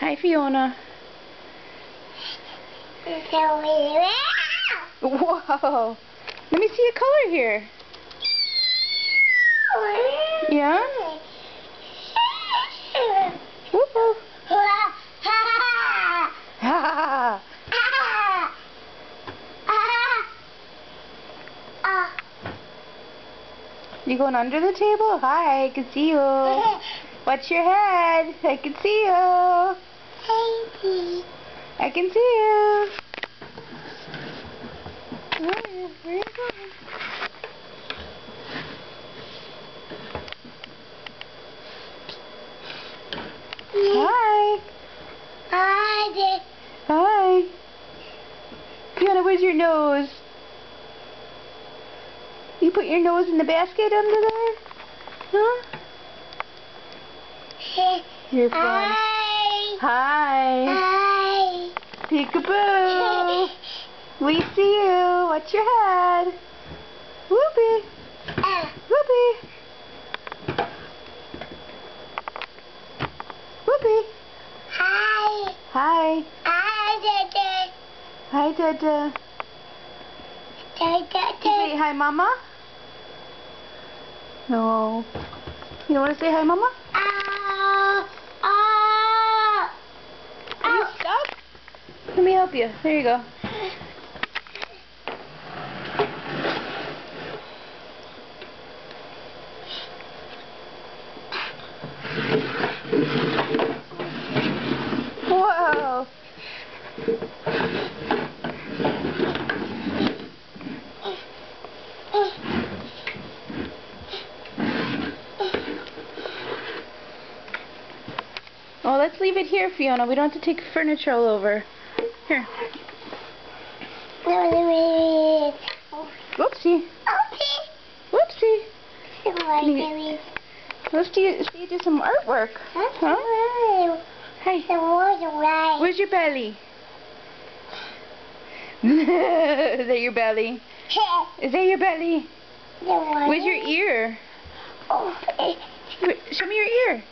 Hi, Fiona. Whoa. Let me see a color here. Yeah? Whoop. You going under the table? Hi, I can see you. Watch your head. I can see you. I can see you. Where are you going? Hi. Hi. Fiona, where's your nose? You put your nose in the basket under there? Huh? You're fun. Hi. Peekaboo. We see you. Watch your head. Whoopee. Whoopee. Whoopee. Hi. Hi. Hi, Dada. Say hi, Mama? No. You don't want to say hi, Mama? Are you stuck? Let me help you. There you go. Whoa. Oh, let's leave it here, Fiona. We don't have to take furniture all over. Here. Whoopsie. Whoopsie. Let's do some artwork. Huh? Hey. Where's your belly? Is that your belly? Is that your belly? Where's your ear? Show me your ear.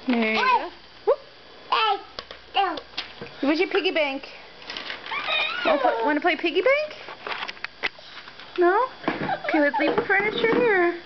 There you go. Whoop. Where's your piggy bank? Want to play piggy bank? No? Okay, let's leave the furniture here.